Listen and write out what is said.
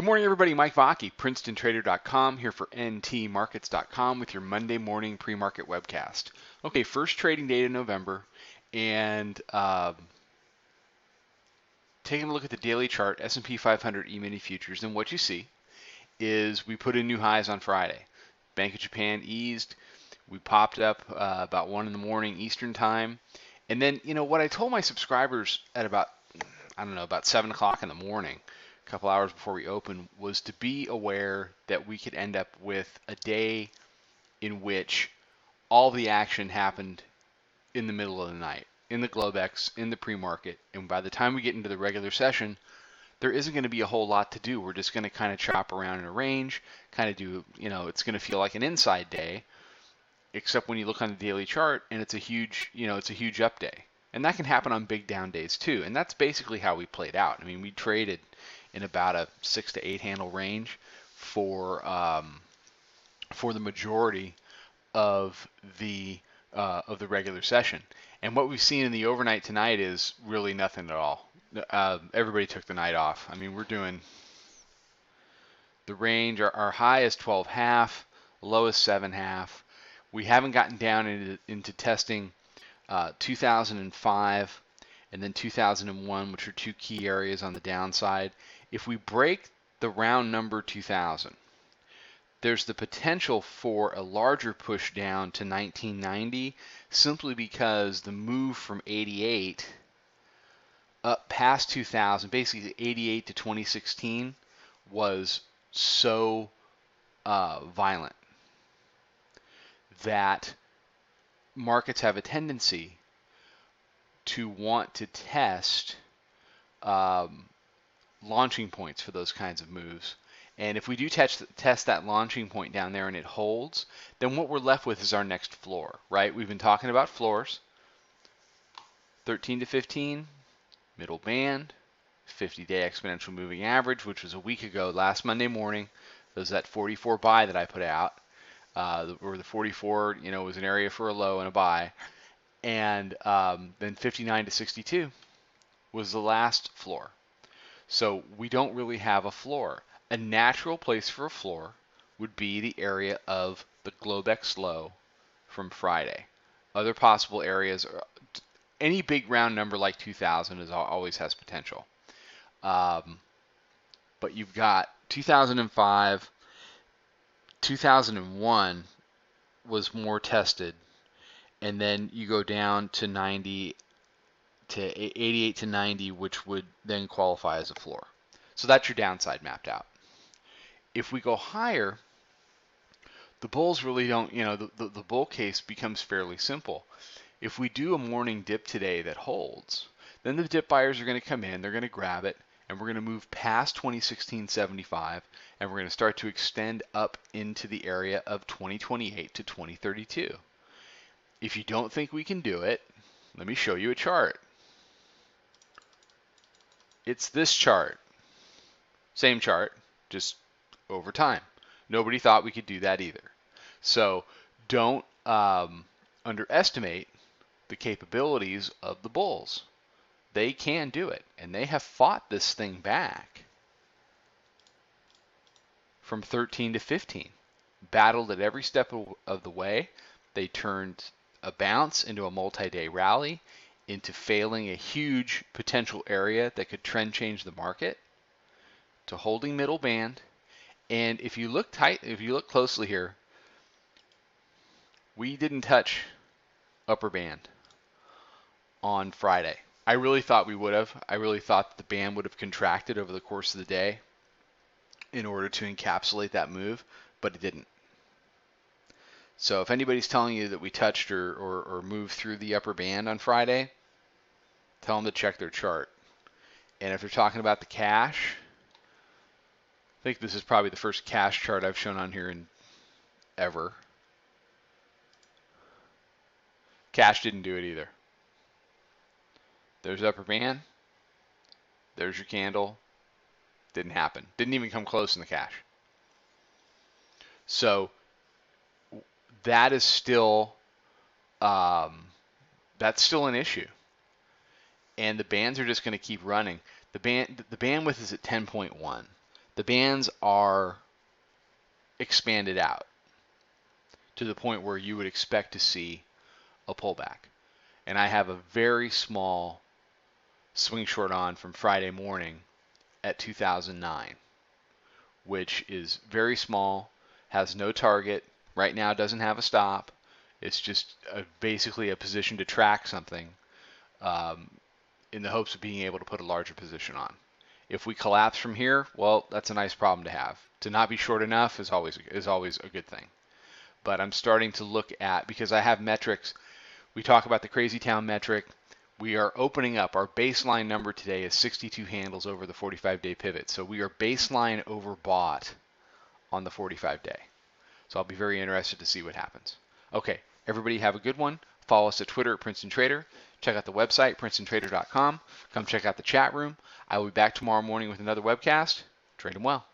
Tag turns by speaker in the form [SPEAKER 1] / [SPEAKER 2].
[SPEAKER 1] Good morning, everybody. Mike Vaki, Princetontrader.com, here for ntmarkets.com with your Monday morning pre-market webcast. Okay, first trading day in November, and taking a look at the daily chart, S&P 500 E-mini futures, and what you see is we put in new highs on Friday. Bank of Japan eased. We popped up about 1 in the morning Eastern time, and then what I told my subscribers at about 7 o'clock in the morning, a couple hours before we opened, was to be aware that we could end up with a day in which all the action happened in the middle of the night, in the Globex, in the pre-market, and by the time we get into the regular session, there isn't going to be a whole lot to do. We're just going to kind of chop around in a range, kind of do, it's going to feel like an inside day, except when you look on the daily chart and it's a huge up day. And that can happen on big down days too. And that's basically how we played out. I mean, we traded in about a 6 to 8 handle range for the majority of the regular session. And what we've seen in the overnight tonight is really nothing at all. Everybody took the night off. I mean, we're doing the range. Our high is 12.5, low is 7.5. We haven't gotten down into testing 2005 and then 2001, which are two key areas on the downside. If we break the round number 2000, there's the potential for a larger push down to 1990, simply because the move from 88 up past 2000, basically 88 to 2016, was so violent that markets have a tendency to want to test launching points for those kinds of moves. And if we do test that launching point down there and it holds, then what we're left with is our next floor, right? We've been talking about floors. 13 to 15, middle band, 50-day exponential moving average, which was a week ago, last Monday morning. There's that 44 buy that I put out, where the 44, was an area for a low and a buy. And then 59 to 62 was the last floor. So we don't really have a floor. A natural place for a floor would be the area of the Globex low from Friday. Other possible areas, any big round number like 2000 always has potential. But you've got 2005, 2001 was more tested, and then you go down to 90 to 88 to 90, which would then qualify as a floor. So that's your downside mapped out. If we go higher, the bulls really don't, the bull case becomes fairly simple. If we do a morning dip today that holds, then the dip buyers are going to come in, they're going to grab it, and we're going to move past 2016.75, and we're going to start to extend up into the area of 2028 to 2032. If you don't think we can do it, let me show you a chart. It's this chart. Same chart, just over time. Nobody thought we could do that either. So don't underestimate the capabilities of the bulls. They can do it, and they have fought this thing back from 13 to 15. Battled at every step of the way. They turned a bounce into a multi-day rally, into failing a huge potential area that could trend change the market, to holding middle band. And if you look closely here, we didn't touch upper band on Friday. I really thought we would have. I really thought the band would have contracted over the course of the day in order to encapsulate that move, but it didn't. So if anybody's telling you that we touched or moved through the upper band on Friday, tell them to check their chart. And if they're talking about the cash, I think this is probably the first cash chart I've shown on here in ever. Cash didn't do it either. There's upper band. There's your candle. Didn't happen. Didn't even come close in the cash. So that is still an issue. And the bands are just going to keep running. The bandwidth is at 10.1. the bands are expanded out to the point where you would expect to see a pullback. And I have a very small swing short on from Friday morning at 2009, which is very small, has no target, right now doesn't have a stop. It's just basically a position to track something um, in the hopes of being able to put a larger position on. If we collapse from here, well, that's a nice problem to have. To not be short enough is always a good thing. But I'm starting to look at, because I have metrics, we talk about the Crazy Town metric. We are opening up. Our baseline number today is 62 handles over the 45-day pivot. So we are baseline overbought on the 45-day. So I'll be very interested to see what happens. Okay, everybody have a good one. Follow us at Twitter at Princeton Trader. Check out the website, princetontrader.com. Come check out the chat room. I will be back tomorrow morning with another webcast. Trade them well.